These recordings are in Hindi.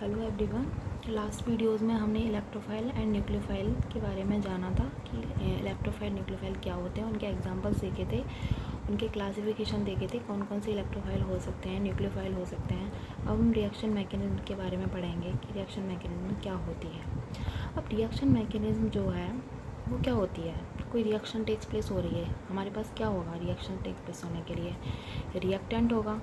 Hello everyone. लास्ट वीडियोस में हमने इलेक्ट्रोफाइल एंड न्यूक्लियोफाइल के बारे में जाना था कि इलेक्ट्रोफाइल न्यूक्लियोफाइल क्या होते हैं, उनके एग्जांपल्स देखे थे, उनके क्लासिफिकेशन देखे थे, कौन कौन से इलेक्ट्रोफाइल हो सकते हैं, न्यूक्लियोफाइल हो सकते हैं। अब हम रिएक्शन मैकेनिज्म के बारे में पढ़ेंगे कि रिएक्शन मैकेनिज्म क्या होती है। अब रिएक्शन मैकेनिज्म जो है वो क्या होती है। कोई रिएक्शन टेक्स प्लेस हो रही है, हमारे पास क्या होगा रिएक्शन टेक्स प्लेस होने के लिए, रिएक्टेंट होगा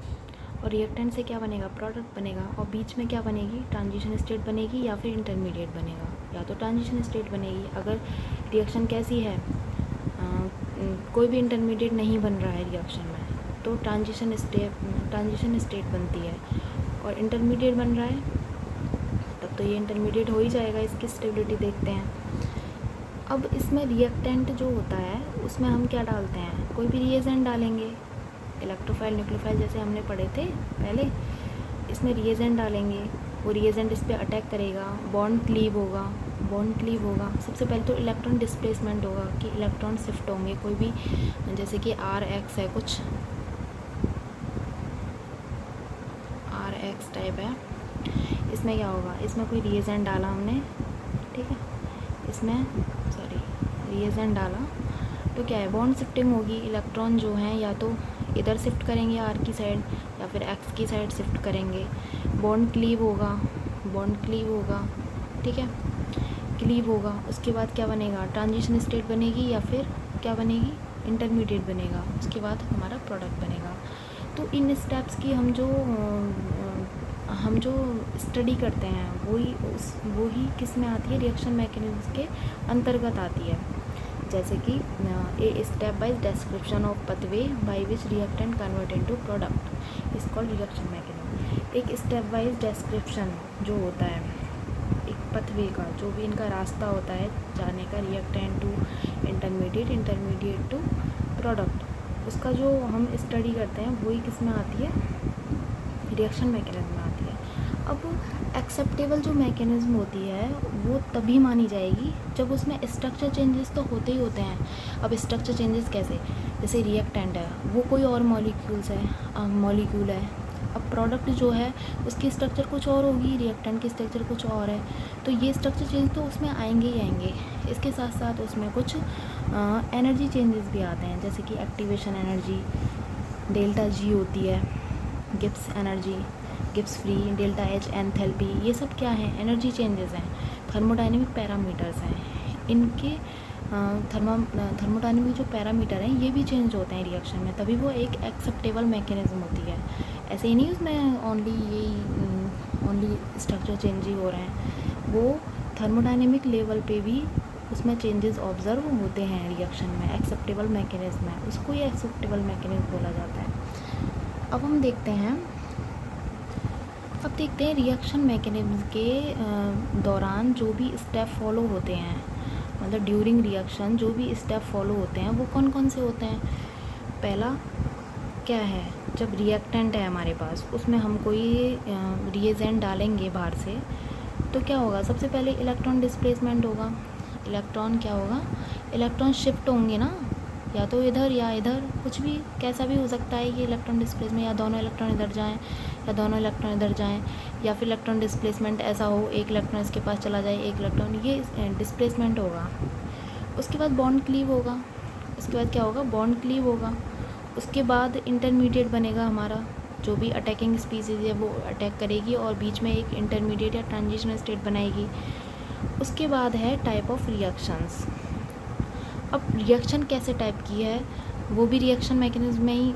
और रिएक्टेंट से क्या बनेगा, प्रोडक्ट बनेगा। और बीच में क्या बनेगी, ट्रांजिशन स्टेट बनेगी या फिर इंटरमीडिएट बनेगा। या तो ट्रांजिशन स्टेट बनेगी अगर रिएक्शन कैसी है, कोई भी इंटरमीडिएट नहीं बन रहा है रिएक्शन में, तो ट्रांजिशन स्टेट बनती है। और इंटरमीडिएट बन रहा है तब तो ये इंटरमीडिएट हो ही जाएगा। इसकी स्टेबिलिटी देखते हैं। अब इसमें रिएक्टेंट जो होता है उसमें हम क्या डालते हैं, कोई भी रिएजेंट डालेंगे। इलेक्ट्रोफाइल न्यूक्लियोफाइल जैसे हमने पढ़े थे पहले, इसमें रिएजेंट डालेंगे, वो रिएजेंट इस पर अटैक करेगा, बॉन्ड क्लीव होगा। सबसे पहले तो इलेक्ट्रॉन डिस्प्लेसमेंट होगा कि इलेक्ट्रॉन शिफ्ट होंगे। कोई भी जैसे कि RX है, कुछ RX टाइप है, इसमें क्या होगा, इसमें कोई रिएजेंट डाला हमने, ठीक है, इसमें रिएजेंट डाला तो क्या है, बॉन्ड शिफ्टिंग होगी। इलेक्ट्रॉन जो हैं या तो इधर शिफ्ट करेंगे R की साइड या फिर X की साइड शिफ्ट करेंगे। बॉन्ड क्लीव होगा, ठीक है, क्लीव होगा। उसके बाद क्या बनेगा, ट्रांजिशन स्टेट बनेगी या फिर क्या बनेगी, इंटरमीडिएट बनेगा। उसके बाद हमारा प्रोडक्ट बनेगा। तो इन स्टेप्स की हम जो स्टडी करते हैं वही किस में आती है, रिएक्शन मैकेनिज्म के अंतर्गत आती है। जैसे कि a step wise description of पथवे by which reactant convert into product is called reaction mechanism. एक स्टेप वाइज डिस्क्रिप्शन जो होता है एक पथवे का, जो भी इनका रास्ता होता है जाने का, reactant to intermediate to product, उसका जो हम स्टडी करते हैं वही किस में आती है, रिएक्शन मैकेनिज्म में आती है। अब एक्सेप्टेबल जो मैकेनिज्म होती है वो तभी मानी जाएगी जब उसमें स्ट्रक्चर चेंजेस तो होते ही होते हैं। अब स्ट्रक्चर चेंजेस कैसे, जैसे रिएक्टेंट है वो कोई और मॉलिक्यूल है। अब प्रोडक्ट जो है उसकी स्ट्रक्चर कुछ और होगी, रिएक्टेंट की स्ट्रक्चर कुछ और है, तो ये स्ट्रक्चर चेंज तो उसमें आएंगे ही आएंगे। इसके साथ साथ उसमें कुछ एनर्जी चेंजेस भी आते हैं, जैसे कि एक्टिवेशन एनर्जी ΔG होती है, Gibbs energy, Gibbs free, ΔH enthalpy, ये सब क्या है, एनर्जी चेंजेस हैं, थर्मोडाइनमिक पैरामीटर्स हैं। इनके थर्मोडाइनमिक जो पैरामीटर हैं ये भी चेंज होते हैं रिएक्शन में, तभी वो एक एक्सेप्टेबल मैकेनिज्म होती है। ऐसे ही नहीं उसमें ओनली स्ट्रक्चर चेंज ही हो रहे हैं, वो थर्मोडाइनमिक लेवल पे भी उसमें चेंजेस ऑब्जर्व होते हैं रिएक्शन में। एक्सेप्टेबल मैकेनिज्म है, उसको ही एक्सेप्टेबल मैकेनिज्म बोला जाता है। अब हम देखते हैं रिएक्शन मैकेनिज्म के दौरान जो भी स्टेप फॉलो होते हैं, मतलब ड्यूरिंग रिएक्शन जो भी स्टेप फॉलो होते हैं वो कौन कौन से होते हैं। पहला क्या है, जब रिएक्टेंट है हमारे पास, उसमें हम कोई रिएजेंट डालेंगे बाहर से, तो क्या होगा, सबसे पहले इलेक्ट्रॉन डिस्प्लेसमेंट होगा। इलेक्ट्रॉन शिफ्ट होंगे ना, या तो इधर या इधर, कुछ भी कैसा भी हो सकता है ये इलेक्ट्रॉन डिस्प्लेसमेंट, या दोनों इलेक्ट्रॉन इधर जाएं या दोनों इलेक्ट्रॉन इधर जाएं, या फिर इलेक्ट्रॉन डिस्प्लेसमेंट ऐसा हो एक इलेक्ट्रॉन इसके पास चला जाए, एक इलेक्ट्रॉन, ये डिस्प्लेसमेंट होगा। उसके बाद बॉन्ड क्लीव होगा। उसके बाद इंटरमीडिएट बनेगा हमारा, जो भी अटैकिंग स्पीसीज है वो अटैक करेगी और बीच में एक इंटरमीडिएट या ट्रांजिशन स्टेट बनाएगी। उसके बाद है टाइप ऑफ रिएक्शंस। अब रिएक्शन कैसे टाइप की है, वो भी रिएक्शन मैकेनिज्म में ही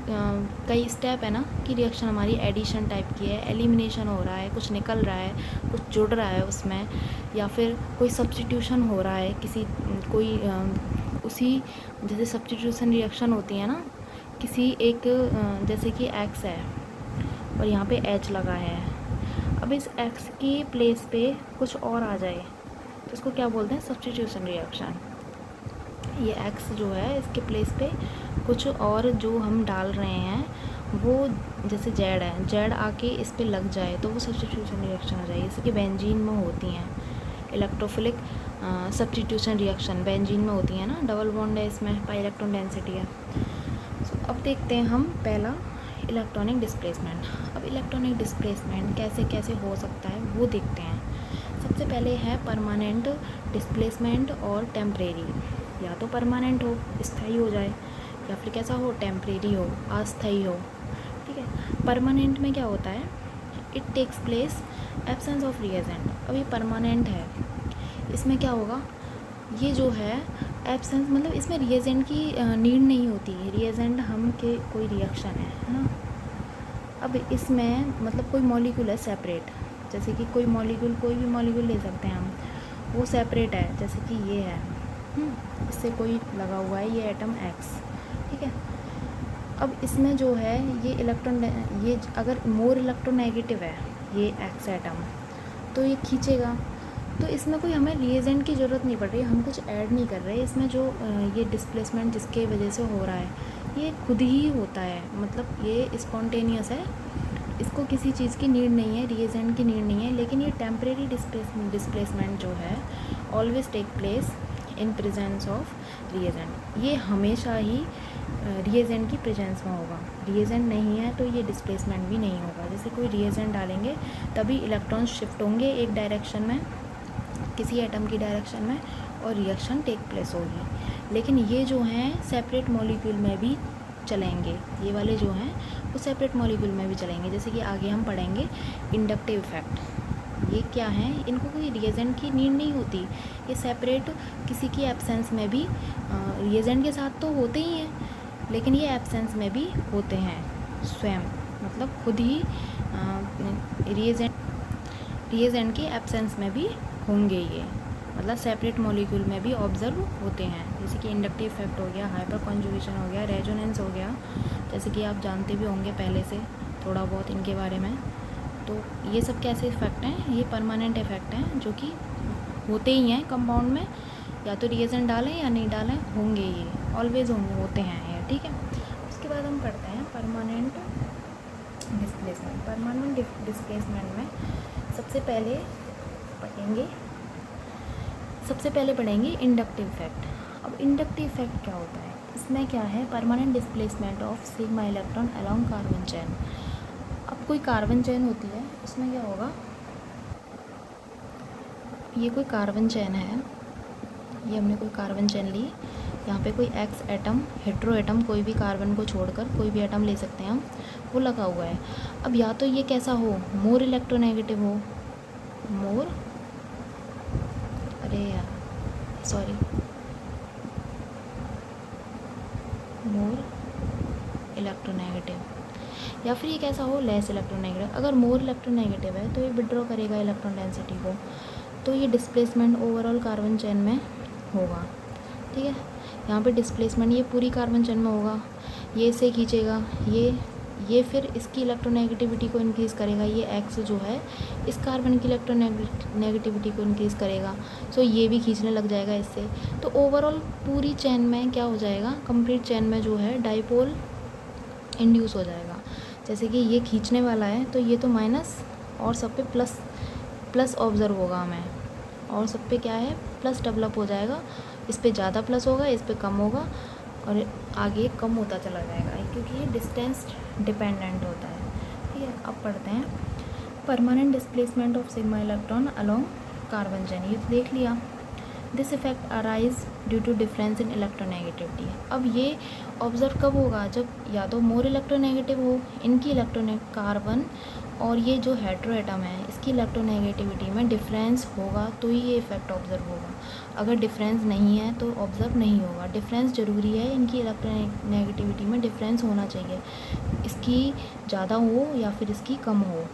कई स्टेप है ना, कि रिएक्शन हमारी एडिशन टाइप की है, एलिमिनेशन हो रहा है, कुछ निकल रहा है, कुछ जुड़ रहा है उसमें, या फिर कोई सब्स्टिट्यूशन हो रहा है उसी जैसे सब्स्टिट्यूशन रिएक्शन होती है ना, किसी एक जैसे कि X है और यहाँ पे H लगा है। अब इस X की प्लेस पे कुछ और आ जाए तो इसको क्या बोलते हैं, सब्स्टिट्यूशन रिएक्शन। ये X जो है इसके प्लेस पे कुछ और जो हम डाल रहे हैं वो, जैसे Z आके इस पे लग जाए तो वो सब्स्टिट्यूशन रिएक्शन हो जाएगी। जैसे कि बेंजीन में होती हैं इलेक्ट्रोफिलिक सब्स्टिट्यूशन रिएक्शन, बेंजीन में होती है ना, डबल बॉन्ड है इसमें, पाई इलेक्ट्रॉन डेंसिटी है। अब देखते हैं हम पहला इलेक्ट्रॉनिक डिस्प्लेसमेंट। अब इलेक्ट्रॉनिक डिस्प्लेसमेंट कैसे कैसे हो सकता है वो देखते हैं। सबसे पहले है परमानेंट डिस्प्लेसमेंट और टेम्परेरी। या तो परमानेंट हो, स्थायी हो जाए, या फिर कैसा हो, टेम्परेरी हो, अस्थायी हो। ठीक है, परमानेंट में क्या होता है, it takes place absence of reagent. अब ये परमानेंट है, इसमें क्या होगा, ये जो है एब्सेंस मतलब इसमें रिएजेंट की नीड नहीं होती। रिएजेंट हम के कोई रिएक्शन है ना। अब इसमें मतलब कोई मॉलिक्यूल है सेपरेट, जैसे कि कोई मॉलिक्यूल, कोई भी मॉलिक्यूल ले सकते हैं हम, वो सेपरेट है, जैसे कि ये है, इससे कोई लगा हुआ है, ये एटम एक्स। ठीक है, अब इसमें जो है ये इलेक्ट्रॉन, ये अगर मोर इलेक्ट्रोनेगेटिव है ये एक्स एटम, तो ये खींचेगा। तो इसमें कोई हमें रिएजेंट की ज़रूरत नहीं पड़ रही, हम कुछ ऐड नहीं कर रहे। इसमें जो ये डिस्प्लेसमेंट जिसके वजह से हो रहा है ये खुद ही होता है, मतलब ये स्पॉन्टेनियस है, इसको किसी चीज़ की नीड नहीं है, रिएजेंट की नीड नहीं है। लेकिन ये टेम्परेरी डिस्प्लेसमेंट जो है always take place in presence of reagent. ये हमेशा ही रिएजेंट की प्रेजेंस में होगा। रिएजेंट नहीं है तो ये डिस्प्लेसमेंट भी नहीं होगा। जैसे कोई रिएजेंट डालेंगे तभी इलेक्ट्रॉन्स शिफ्ट होंगे एक डायरेक्शन में, किसी एटम की डायरेक्शन में, और रिएक्शन टेक प्लेस होगी। लेकिन ये जो हैं सेपरेट मॉलिक्यूल में भी चलेंगे, ये वाले जो हैं वो सेपरेट मॉलिक्यूल में भी चलेंगे। जैसे कि आगे हम पढ़ेंगे इंडक्टिव इफेक्ट। ये क्या हैं, इनको कोई रिएजेंट की नीड नहीं होती, ये सेपरेट किसी की एब्सेंस में भी रिएजेंट के साथ तो होते ही हैं, लेकिन ये एब्सेंस में भी होते हैं स्वयं, मतलब खुद ही रिएजेंट की एब्सेंस में भी होंगे ये, मतलब सेपरेट मॉलिक्यूल में भी ऑब्जर्व होते हैं। जैसे कि इंडक्टिव इफेक्ट हो गया, हाइपर कॉन्जुगेशन हो गया, रेजोनेंस हो गया, जैसे कि आप जानते भी होंगे पहले से थोड़ा बहुत इनके बारे में। तो ये सब कैसे इफेक्ट हैं, ये परमानेंट इफेक्ट हैं जो कि होते ही हैं कंपाउंड में, या तो रिएजेंट डालें या नहीं डालें, होंगे, ये ऑलवेज होते हैं ये। ठीक है, उसके बाद हम पढ़ते हैं परमानेंट डिस्प्लेसमेंट। परमानेंट डिस्प्लेसमेंट में सबसे पहले पढ़ेंगे इंडक्टिव इफेक्ट। अब इंडक्टिव इफेक्ट क्या होता है, इसमें क्या है, permanent displacement of sigma electron along carbon chain. अब कोई कार्बन चेन होती है, उसमें क्या होगा, ये कोई कार्बन चेन है, ये हमने कोई कार्बन चेन ली, यहाँ पे कोई एक्स एटम, हेट्रो एटम, कोई भी कार्बन को छोड़कर कोई भी एटम ले सकते हैं हम, वो लगा हुआ है। अब या तो ये कैसा हो, मोर इलेक्ट्रोनेगेटिव हो, मोर इलेक्ट्रोनेगेटिव, या फिर ये कैसा हो, लेस इलेक्ट्रोनेगेटिव। अगर मोर इलेक्ट्रोनेगेटिव है तो ये विड्रॉ करेगा इलेक्ट्रॉन डेंसिटी को, तो ये डिस्प्लेसमेंट ओवरऑल कार्बन चेन में होगा। ठीक है, यहाँ पे डिस्प्लेसमेंट ये पूरी कार्बन चेन में होगा, ये इसे खींचेगा, ये फिर इसकी इलेक्ट्रोनेगेटिविटी को इंक्रीज़ करेगा, ये एक्स जो है इस कार्बन की इलेक्ट्रोनेगेटिविटी को इंक्रीज़ करेगा, सो ये भी खींचने लग जाएगा इससे। तो ओवरऑल पूरी चेन में क्या हो जाएगा, कंप्लीट चेन में जो है डाइपोल इंड्यूस हो जाएगा। जैसे कि ये खींचने वाला है तो ये तो माइनस, और सब पे प्लस ऑब्जर्व होगा हमें, और सब पे क्या है, प्लस डेवलप हो जाएगा। इस पे ज़्यादा प्लस होगा, इस पे कम होगा, और आगे कम होता चला जाएगा, क्योंकि ये डिस्टेंस डिपेंडेंट होता है। ठीक है, अब पढ़ते हैं permanent displacement of sigma electron along carbon chain. ये देख लिया, this effect arise due to difference in electronegativity. अब ये ऑब्जर्व कब होगा, जब या तो मोर इलेक्ट्रोनेगेटिव हो इनकी कार्बन, और ये जो हेट्रो एटम है इसकी इलेक्ट्रोनेगेटिविटी में डिफरेंस होगा, तो ही ये इफेक्ट ऑब्जर्व होगा। अगर डिफरेंस नहीं है तो ऑब्जर्व नहीं होगा। डिफरेंस ज़रूरी है, इनकी इलेक्ट्रोनेगेटिविटी में डिफरेंस होना चाहिए, इसकी ज़्यादा हो या फिर इसकी कम हो।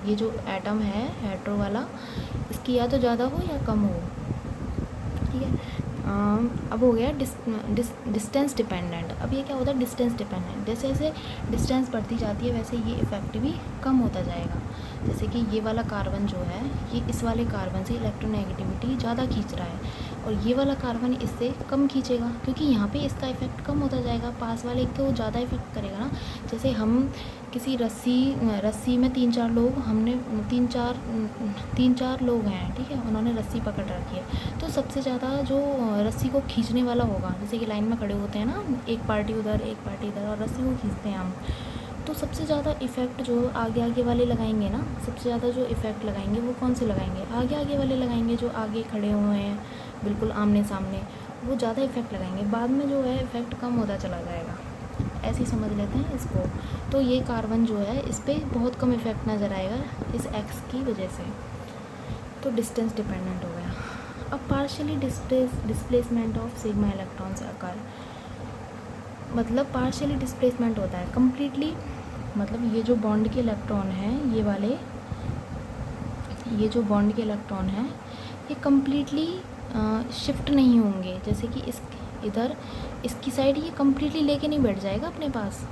ये जो एटम है हेट्रो वाला, इसकी या तो ज़्यादा हो या कम हो। ठीक है, अब हो गया डिस्टेंस डिपेंडेंट। अब ये क्या होता है, डिस्टेंस डिपेंडेंट, जैसे जैसे डिस्टेंस बढ़ती जाती है वैसे ये इफेक्ट भी कम होता जाएगा। जैसे कि ये वाला कार्बन जो है ये इस वाले कार्बन से इलेक्ट्रोनेगेटिविटी ज़्यादा खींच रहा है, और ये वाला कार्बन इससे कम खींचेगा, क्योंकि यहाँ पे इसका इफेक्ट कम होता जाएगा, पास वाले को ज़्यादा इफेक्ट करेगा ना। जैसे हम किसी रस्सी में तीन चार लोग हैं, ठीक है, उन्होंने रस्सी पकड़ रखी है, तो सबसे ज़्यादा जो रस्सी को खींचने वाला होगा, जैसे कि लाइन में खड़े होते हैं ना, एक पार्टी उधर एक पार्टी इधर, और रस्सी को खींचते हैं हम, तो सबसे ज़्यादा इफ़ेक्ट जो आगे आगे वाले लगाएंगे ना, सबसे ज़्यादा जो इफ़ेक्ट लगाएंगे वो कौन से लगाएंगे, आगे आगे वाले लगाएंगे, जो आगे खड़े हुए हैं बिल्कुल आमने सामने, वो ज़्यादा इफ़ेक्ट लगाएंगे। बाद में जो है इफ़ेक्ट कम होता चला जाएगा, ऐसे ही समझ लेते हैं इसको। तो ये कार्बन जो है इस पर बहुत कम इफ़ेक्ट नज़र आएगा इस एक्स की वजह से। तो डिस्टेंस डिपेंडेंट हो गया। अब partially displacement of sigma electrons occur, मतलब पार्शियली डिस्प्लेसमेंट होता है कम्प्लीटली, मतलब ये जो बॉन्ड के इलेक्ट्रॉन हैं, ये वाले, ये जो बॉन्ड के इलेक्ट्रॉन हैं ये कम्प्लीटली शिफ्ट नहीं होंगे। जैसे कि इस इधर इसकी साइड ये कम्प्लीटली लेके नहीं बैठ जाएगा अपने पास,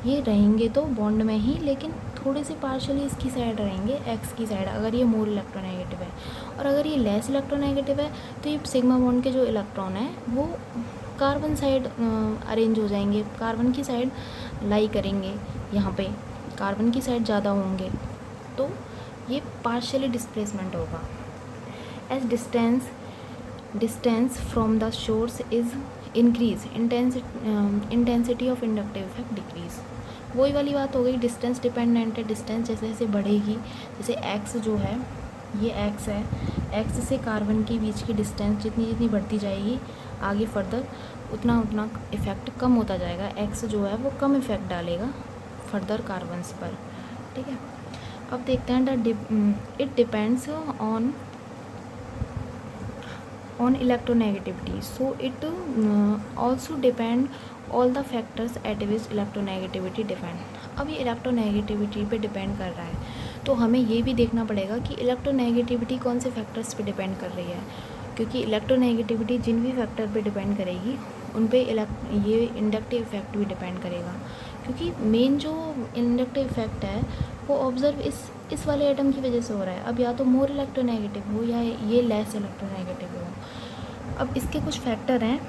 ये रहेंगे तो बॉन्ड में ही, लेकिन थोड़े से पार्शियली इसकी साइड रहेंगे, एक्स की साइड, अगर ये मोर इलेक्ट्रोनेगेटिव है। और अगर ये लेस इलेक्ट्रोनेगेटिव है तो ये सिग्मा बॉन्ड के जो इलेक्ट्रॉन है वो कार्बन साइड अरेंज हो जाएंगे, कार्बन की साइड लाई करेंगे, यहाँ पे कार्बन की साइड ज़्यादा होंगे, तो ये पार्शियली डिस्प्लेसमेंट होगा। As distance from the source is increase, intensity of inductive effect decrease. वही वाली बात हो गई, डिस्टेंस डिपेंडेंट है, डिस्टेंस जैसे जैसे बढ़ेगी, जैसे एक्स जो है, ये एक्स है, एक्स से कार्बन के बीच की डिस्टेंस जितनी जितनी बढ़ती जाएगी आगे फर्दर, उतना उतना इफ़ेक्ट कम होता जाएगा। एक्स जो है वो कम इफ़ेक्ट डालेगा फर्दर कार्बन्स पर, ठीक है। अब देखते हैं it depends on electronegativity, so it also depend all the factors at which electronegativity depend। अब ये इलेक्ट्रोनेगेटिविटी पे डिपेंड कर रहा है, तो हमें ये भी देखना पड़ेगा कि इलेक्ट्रोनेगेटिविटी कौन से फैक्टर्स पे डिपेंड कर रही है, क्योंकि इलेक्ट्रोनेगेटिविटी जिन भी फैक्टर पे डिपेंड करेगी उन पे ये इंडक्टिव इफेक्ट भी डिपेंड करेगा, क्योंकि मेन जो इंडक्टिव इफेक्ट है वो ऑब्जर्व इस वाले एटम की वजह से हो रहा है। अब या तो मोर इलेक्ट्रोनेगेटिव हो या ये लेस इलेक्ट्रोनेगेटिव हो। अब इसके कुछ फैक्टर हैं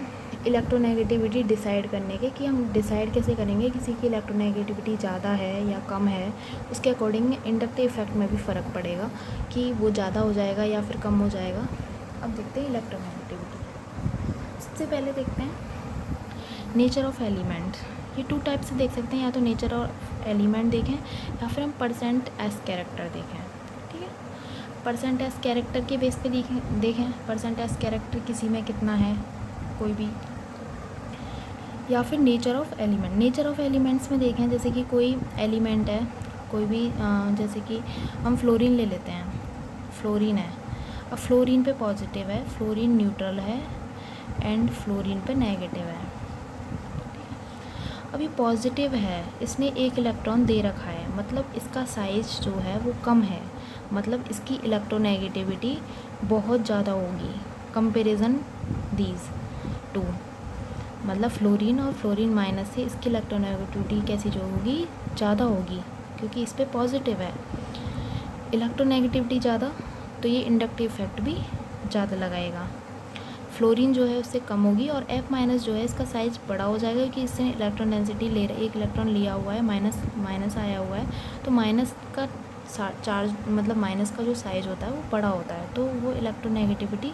इलेक्ट्रोनेगेटिविटी डिसाइड करने के, कि हम डिसाइड कैसे करेंगे किसी की इलेक्ट्रोनेगेटिविटी ज़्यादा है या कम है, उसके अकॉर्डिंग इंडक्टिव इफेक्ट में भी फ़र्क पड़ेगा कि वो ज़्यादा हो जाएगा या फिर कम हो जाएगा। अब देखते हैं इलेक्ट्रोनेगेटिविटी। सबसे पहले देखते हैं नेचर ऑफ एलिमेंट। ये 2 टाइप से देख सकते हैं, या तो नेचर ऑफ एलिमेंट देखें या फिर हम परसेंट एस कैरेक्टर देखें, ठीक है। परसेंट एस कैरेक्टर के बेस पे देखें परसेंट एस कैरेक्टर किसी में कितना है कोई भी, या फिर nature of element. Nature of elements में देखें, जैसे कि कोई एलिमेंट है कोई भी, जैसे कि हम फ्लोरीन ले लेते हैं, फ्लोरीन है, अब फ्लोरीन पे पॉजिटिव है, फ्लोरीन न्यूट्रल है एंड फ्लोरीन पे नेगेटिव है। अभी पॉजिटिव है, इसने एक इलेक्ट्रॉन दे रखा है, मतलब इसका साइज जो है वो कम है, मतलब इसकी इलेक्ट्रोनेगेटिविटी बहुत ज़्यादा होगी कंपैरिजन दीज टू, मतलब फ्लोरीन और फ्लोरीन माइनस से इसकी इलेक्ट्रोनेगेटिविटी कैसी जो होगी, ज़्यादा होगी, क्योंकि इस पर पॉजिटिव है। इलेक्ट्रोनेगेटिविटी ज़्यादा तो ये इंडक्टिव इफेक्ट भी ज़्यादा लगाएगा। फ्लोरीन जो है उससे कम होगी, और F माइनस जो है इसका साइज़ बड़ा हो जाएगा, क्योंकि इससे इलेक्ट्रॉन डेंसिटी एक इलेक्ट्रॉन लिया हुआ है, माइनस आया हुआ है, तो माइनस का चार्ज मतलब माइनस का जो साइज होता है वो बड़ा होता है, तो वो इलेक्ट्रोनेगेटिविटी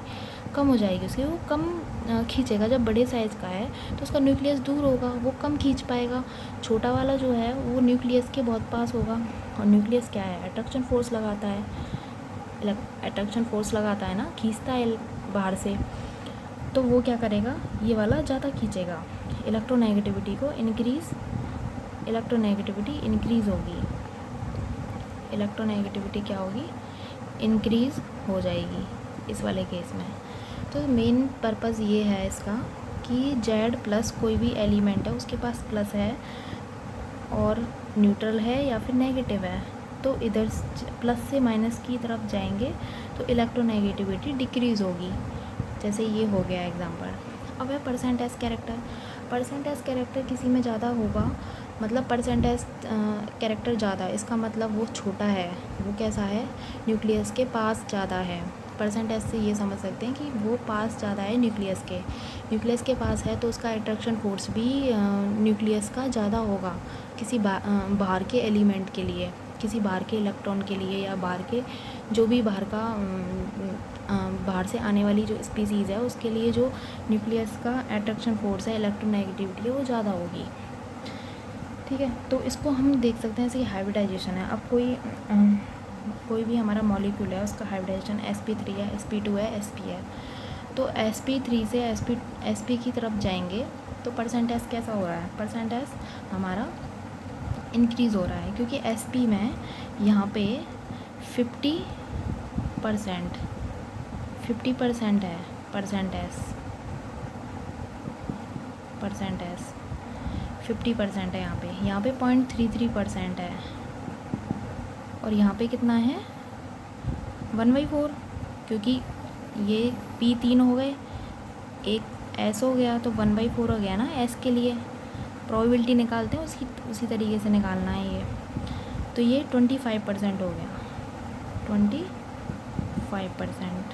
कम हो जाएगी उसकी, वो कम खींचेगा। जब बड़े साइज़ का है तो उसका न्यूक्लियस दूर होगा, वो कम खींच पाएगा। छोटा वाला जो है वो न्यूक्लियस के बहुत पास होगा, और न्यूक्लियस क्या है, अट्रैक्शन फोर्स लगाता है, अट्रैक्शन फोर्स लगाता है ना, खींचता है बाहर से, तो वो क्या करेगा, ये वाला ज़्यादा खींचेगा, इलेक्ट्रोनेगेटिविटी इंक्रीज़ होगी, इलेक्ट्रोनेगेटिविटी क्या होगी, इंक्रीज़ हो जाएगी इस वाले केस में। तो मेन पर्पज़ ये है इसका कि जेड प्लस कोई भी एलिमेंट है उसके पास प्लस है और न्यूट्रल है या फिर नेगेटिव है, तो इधर प्लस से माइनस की तरफ जाएंगे तो इलेक्ट्रोनेगेटिविटी डिक्रीज़ होगी। जैसे ये हो गया एग्जांपल। अब है percent S character. Percent S character किसी में ज़्यादा होगा, मतलब परसेंट एस कैरेक्टर ज़्यादा, इसका मतलब वो छोटा है, वो कैसा है, न्यूक्लियस के पास ज़्यादा है। परसेंट एस से ये समझ सकते हैं कि वो पास ज़्यादा है न्यूक्लियस के पास है, तो उसका अट्रैक्शन फोर्स भी न्यूक्लियस का ज़्यादा होगा किसी बाहर के एलिमेंट के लिए, किसी बाहर के इलेक्ट्रॉन के लिए, या बाहर के जो भी बाहर से आने वाली जो स्पीसीज़ है उसके लिए जो न्यूक्लियस का अट्रैक्शन फोर्स है, इलेक्ट्रोनेगेटिविटी है, वो ज़्यादा होगी, ठीक है। तो इसको हम देख सकते हैं जैसे हाइब्रिडाइजेशन है। अब कोई भी हमारा मॉलिक्यूल है, उसका हाइब्रिडाइजेशन sp3 है, sp2 है, sp है। तो sp3 से sp की तरफ जाएंगे तो परसेंट एस कैसा हो रहा है, परसेंट एस हमारा इंक्रीज़ हो रहा है, क्योंकि sp में यहाँ पे 50% है परसेंट एस 50% है यहाँ पे 0.33% है, और यहाँ पे कितना है 1/4, क्योंकि ये P3 हो गए, एक S हो गया, तो 1/4 हो गया ना S के लिए। प्रोबेबिलिटी निकालते हैं उसी तरीके से निकालना है ये। तो ये 25% हो गया, 25%,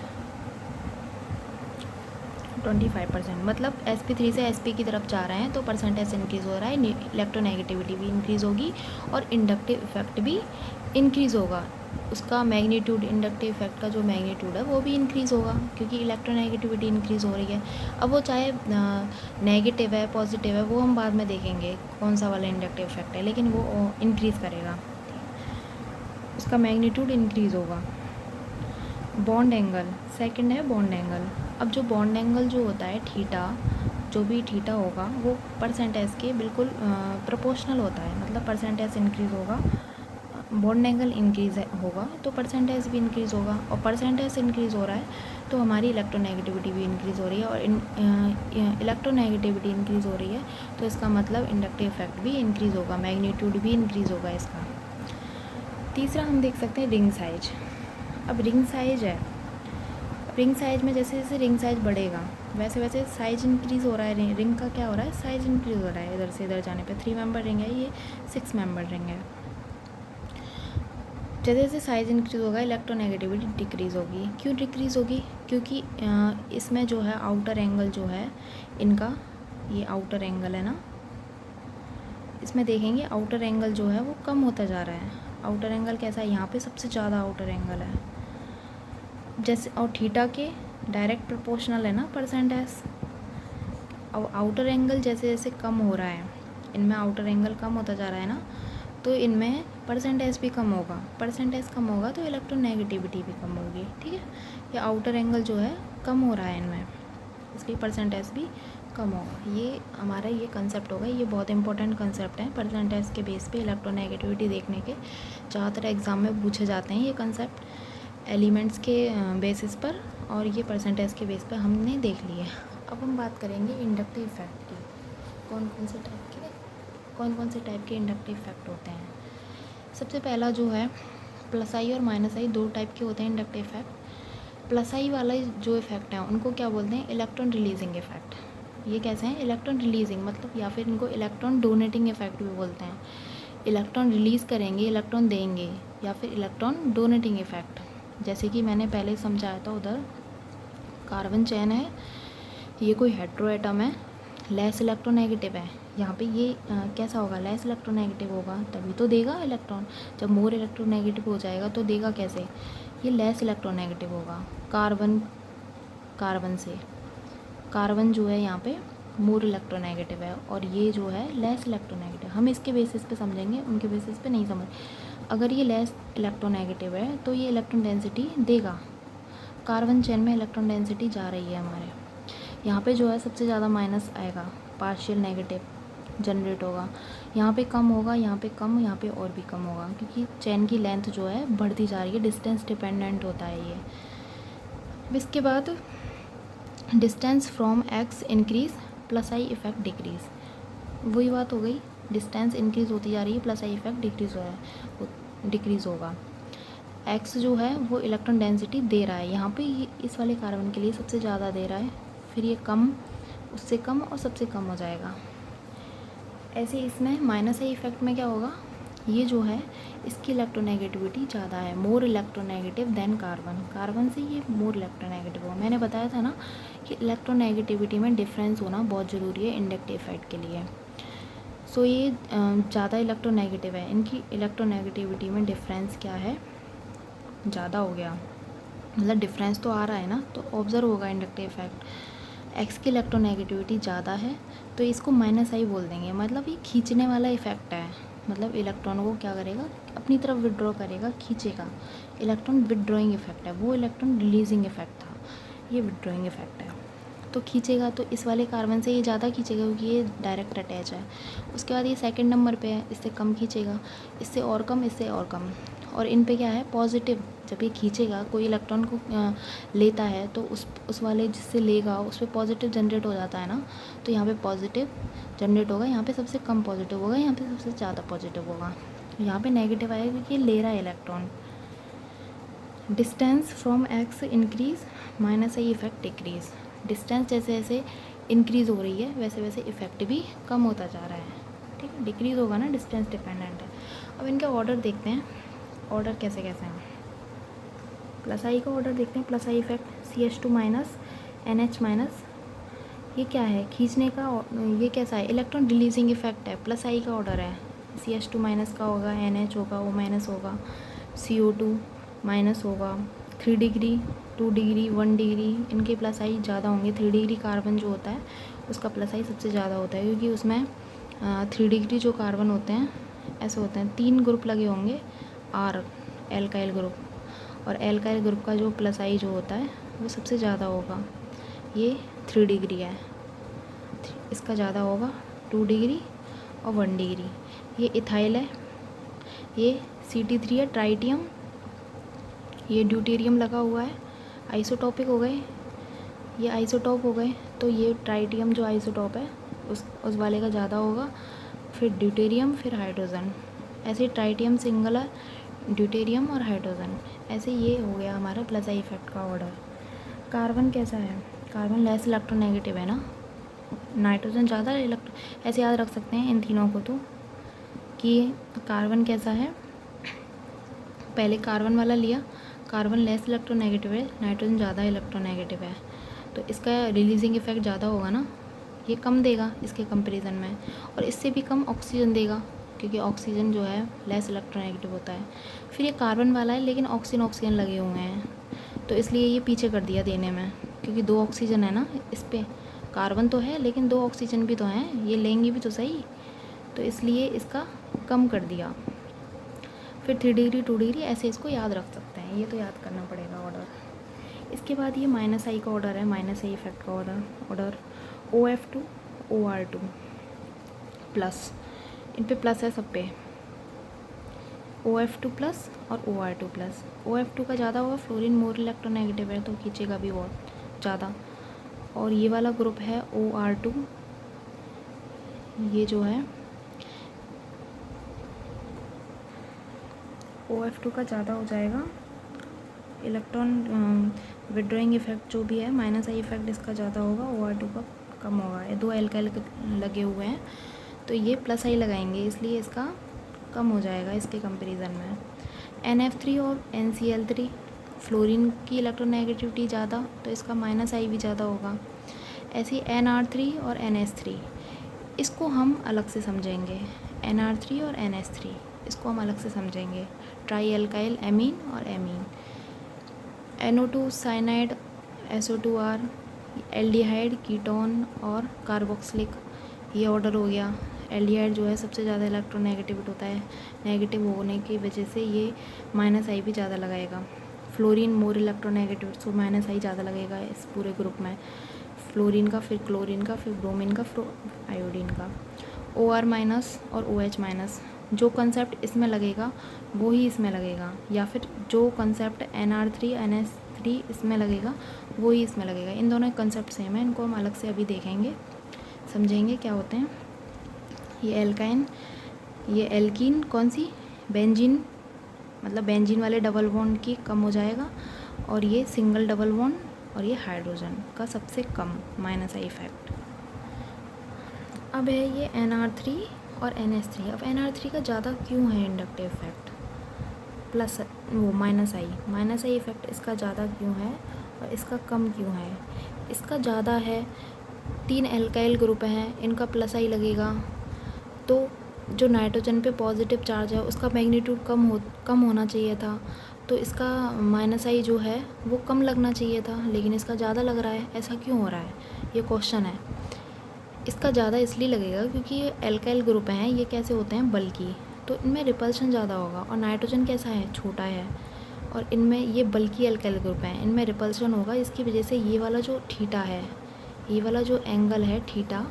मतलब sp3 से sp की तरफ जा रहे हैं तो परसेंटेज इंक्रीज़ हो रहा है, इलेक्ट्रोनेगेटिविटी भी इंक्रीज़ होगी और इंडक्टिव इफेक्ट भी इंक्रीज़ होगा। उसका मैग्नीट्यूड, इंडक्टिव इफेक्ट का जो मैग्नीट्यूड है वो भी इंक्रीज़ होगा, क्योंकि इलेक्ट्रोनेगेटिविटी इंक्रीज़ हो रही है। अब वो चाहे नेगेटिव है पॉजिटिव है, वो हम बाद में देखेंगे कौन सा वाला इंडक्टिव इफेक्ट है, लेकिन वो इंक्रीज़ करेगा, उसका मैग्नीट्यूड इंक्रीज़ होगा। बॉन्ड एंगल सेकंड है, बॉन्ड एंगल। अब जो बॉन्ड एंगल जो होता है थीटा, जो भी थीटा होगा वो परसेंटेज के बिल्कुल प्रोपोर्शनल होता है, मतलब परसेंटेज इंक्रीज़ होगा, बॉन्ड एंगल इंक्रीज़ होगा तो परसेंटेज भी इंक्रीज़ होगा, और परसेंटेज इंक्रीज़ हो रहा है तो हमारी इलेक्ट्रोनेगेटिविटी भी इंक्रीज़ हो रही है, और इलेक्ट्रोनेगेटिविटी इंक्रीज़ हो रही है तो इसका मतलब इंडक्टिव इफेक्ट भी इंक्रीज़ होगा, मैग्नीट्यूड भी इंक्रीज़ होगा इसका। तीसरा हम देख सकते हैं रिंग साइज। अब रिंग साइज है, रिंग साइज में जैसे जैसे रिंग साइज बढ़ेगा वैसे वैसे साइज इंक्रीज़ हो रहा है, रिंग का क्या हो रहा है, साइज इंक्रीज़ हो रहा है। इधर से इधर जाने पे 3 मेंबर रिंग है, ये 6 मेंबर रिंग है। जैसे जैसे साइज इंक्रीज़ होगा इलेक्ट्रोनेगेटिविटी डिक्रीज़ होगी। क्यों डिक्रीज़ होगी, क्योंकि इसमें जो है आउटर एंगल जो है इनका, ये आउटर एंगल है ना, इसमें देखेंगे आउटर एंगल जो है वो कम होता जा रहा है। आउटर एंगल कैसा है, यहाँ पे सबसे ज़्यादा आउटर एंगल है जैसे, और थीटा के डायरेक्ट प्रोपोर्शनल है ना परसेंटेज। और आउटर एंगल जैसे जैसे कम हो रहा है, इनमें आउटर एंगल कम होता जा रहा है ना, तो इनमें परसेंटेज भी कम होगा, परसेंटेज कम होगा तो इलेक्ट्रोनेगेटिविटी भी कम होगी। ठीक है, ये आउटर एंगल जो है कम हो रहा है इनमें, इसकी परसेंटेज भी कम होगा। ये हमारा ये कंसेप्ट होगा, ये बहुत इंपॉर्टेंट कंसेप्ट है। परसेंटेज के बेस पे इलेक्ट्रोनेगेटिविटी देखने के ज़्यादातर एग्ज़ाम में पूछे जाते हैं ये कंसेप्ट, एलिमेंट्स के बेसिस पर, और ये परसेंटेज के बेस पर हमने देख लिए। अब हम बात करेंगे इंडक्टिव इफेक्ट की, कौन कौन से टाइप के इंडक्टिव इफेक्ट होते हैं। सबसे पहला जो है प्लस आई और माइनस आई, दो टाइप के होते हैं इंडक्टिव इफेक्ट। प्लस आई वाला जो इफेक्ट है उनको क्या बोलते हैं, इलेक्ट्रॉन रिलीजिंग इफेक्ट। ये कैसे हैं, इलेक्ट्रॉन रिलीजिंग, मतलब या फिर इनको इलेक्ट्रॉन डोनेटिंग इफेक्ट भी बोलते हैं। इलेक्ट्रॉन रिलीज़ करेंगे, इलेक्ट्रॉन देंगे, या फिर इलेक्ट्रॉन डोनेटिंग इफेक्ट। जैसे कि मैंने पहले समझाया था, उधर कार्बन चेन है, ये कोई हेट्रो एटम है, लेस इलेक्ट्रोनेगेटिव है, यहाँ पे ये कैसा होगा, लेस इलेक्ट्रोनेगेटिव होगा, तभी तो देगा इलेक्ट्रॉन। जब मोर इलेक्ट्रोनेगेटिव हो जाएगा तो देगा कैसे, ये लेस इलेक्ट्रोनेगेटिव होगा। कार्बन जो है यहाँ पे मोर इलेक्ट्रोनेगेटिव है, और ये जो है लेस इलेक्ट्रोनेगेटिव। हम इसके बेसिस पे समझेंगे, उनके बेसिस पे नहीं समझ। अगर ये लेस इलेक्ट्रोनेगेटिव है तो ये इलेक्ट्रॉन डेंसिटी देगा, कार्बन चेन में इलेक्ट्रॉन डेंसिटी जा रही है हमारे, यहाँ पे जो है सबसे ज़्यादा माइनस आएगा, पार्शियल नेगेटिव जनरेट होगा, यहाँ पे कम होगा, यहाँ पे कम, यहाँ पे और भी कम होगा, क्योंकि चेन की लेंथ जो है बढ़ती जा रही है, डिस्टेंस डिपेंडेंट होता है ये। इसके बाद distance from x increase, plus I effect decrease, वही बात हो गई, डिस्टेंस इंक्रीज़ होती जा रही है, प्लस आई इफेक्ट डिक्रीज़ हो रहा है, डिक्रीज़ होगा। एक्स जो है वो इलेक्ट्रॉन डेंसिटी दे रहा है, यहाँ पे ये इस वाले कार्बन के लिए सबसे ज़्यादा दे रहा है, फिर ये कम, उससे कम और सबसे कम हो जाएगा। ऐसे इसमें माइनस आई इफेक्ट में क्या होगा, ये जो है इसकी इलेक्ट्रोनेगेटिविटी ज़्यादा है, मोर इलेक्ट्रोनेगेटिव देन कार्बन से ये मोर इलेक्ट्रोनेगेटिव होगा। मैंने बताया था ना कि इलेक्ट्रोनेगेटिविटी में डिफरेंस होना बहुत ज़रूरी है इंडक्टिव इफेक्ट के लिए। सो ये ज़्यादा इलेक्ट्रोनेगेटिव है, इनकी इलेक्ट्रोनेगेटिविटी में डिफरेंस क्या है, ज़्यादा हो गया, मतलब डिफरेंस तो आ रहा है ना, तो ऑब्जर्व होगा इंडक्टिव इफेक्ट। एक्स की इलेक्ट्रोनेगेटिविटी ज़्यादा है तो इसको माइनस आई बोल देंगे, मतलब ये खींचने वाला इफ़ेक्ट है, मतलब इलेक्ट्रॉन को क्या करेगा, अपनी तरफ विड्रॉ करेगा, खींचेगा। इलेक्ट्रॉन विड्रॉइंग इफेक्ट है, वो इलेक्ट्रॉन रिलीजिंग इफेक्ट था, ये विड्रॉइंग इफेक्ट है। तो खींचेगा तो इस वाले कार्बन से ये ज़्यादा खींचेगा क्योंकि ये डायरेक्ट अटैच है। उसके बाद ये सेकंड नंबर पे है, इससे कम खींचेगा, इससे और कम, इससे और कम। और इन पे क्या है, पॉजिटिव। जब ये खींचेगा, कोई इलेक्ट्रॉन को लेता है तो उस वाले जिससे लेगा उस पर पॉजिटिव जनरेट हो जाता है ना, तो यहाँ पे पॉजिटिव जनरेट होगा, यहाँ पे सबसे कम पॉजिटिव होगा, यहाँ पे सबसे ज़्यादा पॉजिटिव होगा। यहाँ पे नेगेटिव आएगा क्योंकि ये ले रहा है electron. Distance from x increase, minus I effect decrease. Distance जैसे जैसे इंक्रीज़ हो रही है वैसे वैसे इफेक्ट भी कम होता जा रहा है, ठीक है, डिक्रीज़ होगा ना, डिस्टेंस डिपेंडेंट है। अब इनके ऑर्डर देखते हैं, ऑर्डर कैसे कैसे हैं। प्लस आई का ऑर्डर देखते हैं, plus I effect, CH2 minus NH minus, ये क्या है, खींचने का, ये कैसा है, इलेक्ट्रॉन रिलीजिंग इफेक्ट है, प्लस आई का ऑर्डर है। CH2 माइनस का होगा, NH होगा, O माइनस होगा, CO2 माइनस होगा, 3 डिग्री, 2 डिग्री, 1 डिग्री, इनके प्लस आई ज़्यादा होंगे। 3 डिग्री कार्बन जो होता है उसका प्लस आई सबसे ज़्यादा होता है क्योंकि उसमें 3 डिग्री जो कार्बन होते हैं ऐसे होते हैं, 3 ग्रुप लगे होंगे, R एल्काइल ग्रुप, और एल्काइल ग्रुप का जो प्लस आई जो होता है वो सबसे ज़्यादा होगा। ये 3 डिग्री है, इसका ज़्यादा होगा 2 डिग्री और 1 डिग्री। ये इथाइल है, ये CT3 है, ट्राइटियम, ये ड्यूटेरियम लगा हुआ है, आइसोटॉपिक हो गए, ये आइसोटॉप हो गए, तो ये ट्राइटियम जो आइसोटॉप है उस वाले का ज़्यादा होगा, फिर ड्यूटेरियम, फिर हाइड्रोजन। ऐसे ट्राइटियम सिंगल है, ड्यूटेरियम और हाइड्रोजन, ऐसे ये हो गया हमारा प्लस आई इफेक्ट का ऑर्डर। कार्बन कैसा है, कार्बन लेस इलेक्ट्रोनेगेटिव है ना, नाइट्रोजन ज़्यादा ऐसे याद रख सकते हैं इन तीनों को तो, कि कार्बन कैसा है, पहले कार्बन वाला लिया, कार्बन लेस इलेक्ट्रोनेगेटिव है, नाइट्रोजन ज़्यादा इलेक्ट्रोनेगेटिव है, तो इसका रिलीजिंग इफेक्ट ज़्यादा होगा ना, ये कम देगा इसके कंपैरिजन में, और इससे भी कम ऑक्सीजन देगा क्योंकि ऑक्सीजन जो है लेस इलेक्ट्रोनेगेटिव होता है। फिर ये कार्बन वाला है लेकिन ऑक्सीजन लगे हुए हैं, तो इसलिए ये पीछे कर दिया देने में, क्योंकि 2 ऑक्सीजन है ना इस पर, कार्बन तो है लेकिन 2 ऑक्सीजन भी तो हैं, ये लेंगे भी तो सही, तो इसलिए इसका कम कर दिया। फिर 3 डिग्री, 2 डिग्री, ऐसे इसको याद रख सकते हैं, ये तो याद करना पड़ेगा ऑर्डर। इसके बाद ये माइनस आई का ऑर्डर है, माइनस आई इफेक्ट का ऑर्डर OF2 OR2 प्लस, इन पे प्लस है सब पे, OF2 प्लस और OR2 प्लस। OF2 का ज़्यादा होगा, फ्लोरीन मोर इलेक्ट्रोनेगेटिव है तो खींचेगा भी बहुत ज़्यादा, और ये वाला ग्रुप है OR2, ये जो है OF2 का ज़्यादा हो जाएगा, इलेक्ट्रॉन विड्रॉइंग इफेक्ट जो भी है, माइनस आई इफेक्ट इसका ज़्यादा होगा, OR2 का कम होगा। ये 2 एल्काइल लगे हुए हैं तो ये प्लस आई लगाएंगे, इसलिए इसका कम हो जाएगा इसके कंपैरिजन में। NF3 और NCl3, फ्लोरीन की इलेक्ट्रोनेगेटिविटी ज़्यादा तो इसका माइनस आई भी ज़्यादा होगा। ऐसे NR3 और NH3, इसको हम अलग से समझेंगे, NR3 और NH3 इसको हम अलग से समझेंगे। ट्राई एल्काइल एमीन और amine, NO2 cyanide, SO2R, aldehyde, ketone और कार्बोक्सिलिक, ये ऑर्डर हो गया। एल्डिहाइड जो है सबसे ज़्यादा इलेक्ट्रोनेगेटिव होता है, नेगेटिव होने की वजह से ये माइनस आई भी ज़्यादा लगाएगा। Fluorine more electronegative, so minus I ज़्यादा लगेगा इस पूरे ग्रुप में, फ्लोरीन का, फिर क्लोरीन का, फिर ब्रोमीन का, फिर आयोडीन का। OR माइनस और OH माइनस, जो कंसेप्ट इसमें लगेगा वो ही इसमें लगेगा, या फिर जो कंसेप्ट NR3 NH3 इसमें लगेगा वो ही इसमें लगेगा। इन दोनों कंसेप्ट सेम है, इनको हम अलग से अभी देखेंगे, समझेंगे क्या होते हैं। ये एल्काइन, ये एल्कीन कौन सी, बेंजीन, मतलब बेंजीन वाले डबल बॉन्ड की कम हो जाएगा, और ये सिंगल डबल बॉन्ड, और ये हाइड्रोजन का सबसे कम माइनस आई इफेक्ट। अब है ये NR3 और NH3। अब NR3 का ज़्यादा क्यों है इंडक्टिव इफेक्ट, प्लस वो माइनस आई इफेक्ट इसका ज़्यादा क्यों है और इसका कम क्यों है। इसका ज़्यादा है, 3 एल्काइल ग्रुप हैं, इनका प्लस आई लगेगा तो जो नाइट्रोजन पे पॉजिटिव चार्ज है उसका मैग्नीट्यूड कम होना चाहिए था, तो इसका माइनस आई जो है वो कम लगना चाहिए था, लेकिन इसका ज़्यादा लग रहा है। ऐसा क्यों हो रहा है, ये क्वेश्चन है। इसका ज़्यादा इसलिए लगेगा क्योंकि ये एल्काइल ग्रुप हैं, ये कैसे होते हैं, बल्कि, तो इनमें रिपल्शन ज़्यादा होगा। और नाइट्रोजन कैसा है, छोटा है, और इनमें ये बल्कि एल्काइल ग्रुप हैं, इनमें रिपल्शन होगा। इसकी वजह से ये वाला जो थीटा है, ये वाला जो एंगल है थीटा,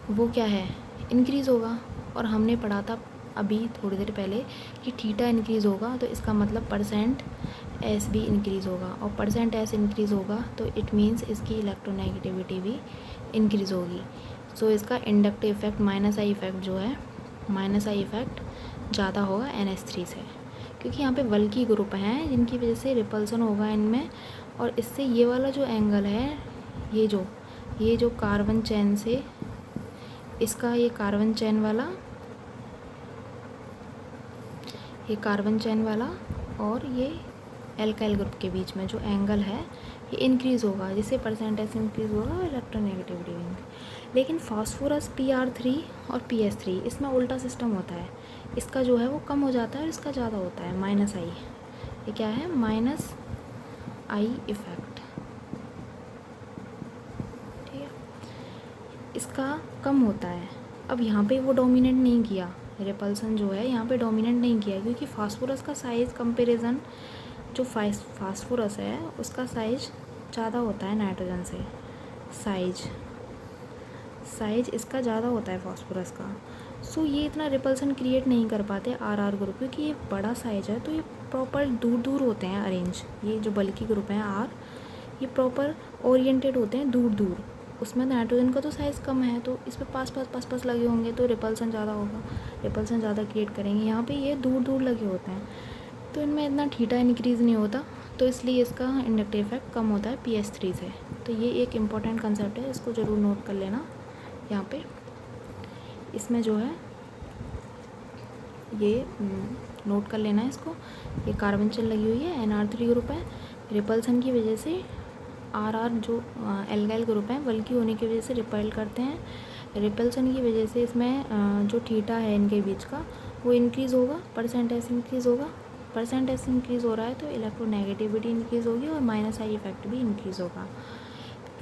वो क्या है, इंक्रीज़ होगा। और हमने पढ़ा था अभी थोड़ी देर पहले कि थीटा इंक्रीज़ होगा तो इसका मतलब परसेंट एस भी इंक्रीज़ होगा, और परसेंट एस इंक्रीज़ होगा तो इट मीन्स इसकी इलेक्ट्रोनेगेटिविटी भी इंक्रीज़ होगी। सो इसका inductive effect minus I effect जो है, माइनस आई इफेक्ट ज़्यादा होगा NH3 से, क्योंकि यहाँ पे बल्कि ग्रुप हैं जिनकी वजह से रिपल्सन होगा इनमें। और इससे ये वाला जो एंगल है, ये जो कार्बन चेन से इसका ये कार्बन चेन वाला और ये एल्काइल ग्रुप के बीच में जो एंगल है ये इंक्रीज़ होगा, जिससे परसेंटेज इंक्रीज़ होगा और इलेक्ट्रोनेगेटिविटी भी। लेकिन फास्फोरस Pr3 और PS3 इसमें उल्टा सिस्टम होता है। इसका जो है वो कम हो जाता है और इसका ज़्यादा होता है, माइनस आई। ये क्या है, माइनस आई इफ़ेक्ट, ठीक है। इसका कम होता है। अब यहाँ पे वो डोमिनेट नहीं किया, रिपल्सन जो है यहाँ पे डोमिनेट नहीं किया, क्योंकि फास्फोरस का साइज़ कंपेरिजन, जो फास्फोरस है उसका साइज ज़्यादा होता है नाइट्रोजन से। साइज इसका ज़्यादा होता है फास्फोरस का। सो ये इतना रिपल्सन क्रिएट नहीं कर पाते RR ग्रुप, क्योंकि ये बड़ा साइज है तो ये प्रॉपर दूर दूर होते हैं अरेंज। ये जो बल्कि ग्रुप हैं R, ये प्रॉपर ओरिएंटेड होते हैं दूर दूर। उसमें नाइट्रोजन का तो साइज़ कम है तो इस पर पास लगे होंगे तो रिपल्सन ज़्यादा होगा, रिपल्सन ज़्यादा क्रिएट करेंगे। यहाँ पे ये दूर दूर लगे होते हैं तो इनमें इतना थीटा इंक्रीज़ नहीं होता, तो इसलिए इसका इंडक्टिव इफेक्ट कम होता है PS3 से। तो ये एक इम्पॉर्टेंट कंसेप्ट है, इसको ज़रूर नोट कर लेना। यहाँ पे इसमें जो है ये नोट कर लेना है इसको। ये कार्बन चेन लगी हुई है, NR3 ग्रुप है। रिपल्सन की वजह से RR जो एल्काइल ग्रुप है बल्कि होने की वजह से रिपेल करते हैं। रिपल्सन की वजह से इसमें जो थीटा है इनके बीच का वो इंक्रीज़ होगा, परसेंटेज इंक्रीज़ होगा। परसेंटेज इंक्रीज़ हो रहा है तो इलेक्ट्रोनेगेटिविटी इंक्रीज़ होगी और माइनस आई इफेक्ट भी इंक्रीज़ होगा।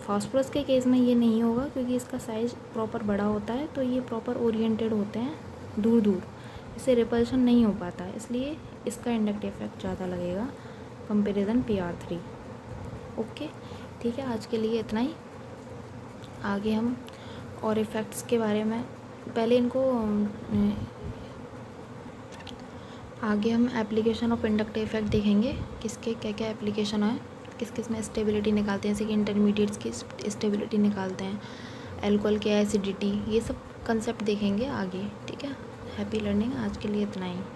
फास्फोरस के केस में ये नहीं होगा क्योंकि इसका साइज़ प्रॉपर बड़ा होता है, तो ये प्रॉपर ओरिएंटेड होते हैं दूर दूर, इससे रिपल्शन नहीं हो पाता है, इसलिए इसका इंडक्टिव इफेक्ट ज़्यादा लगेगा कंपेरिजन Pr3। ओके, ठीक है, आज के लिए इतना ही। आगे हम और इफ़ेक्ट्स के बारे में, पहले इनको आगे हम एप्लीकेशन ऑफ इंडक्टिव इफेक्ट देखेंगे, किसके क्या क्या एप्लीकेशन है, किस किस में स्टेबिलिटी निकालते हैं, जैसे कि इंटरमीडिएट्स की स्टेबिलिटी निकालते हैं, अल्कोहल की एसिडिटी, ये सब कंसेप्ट देखेंगे आगे, ठीक है। हैप्पी लर्निंग, आज के लिए इतना ही।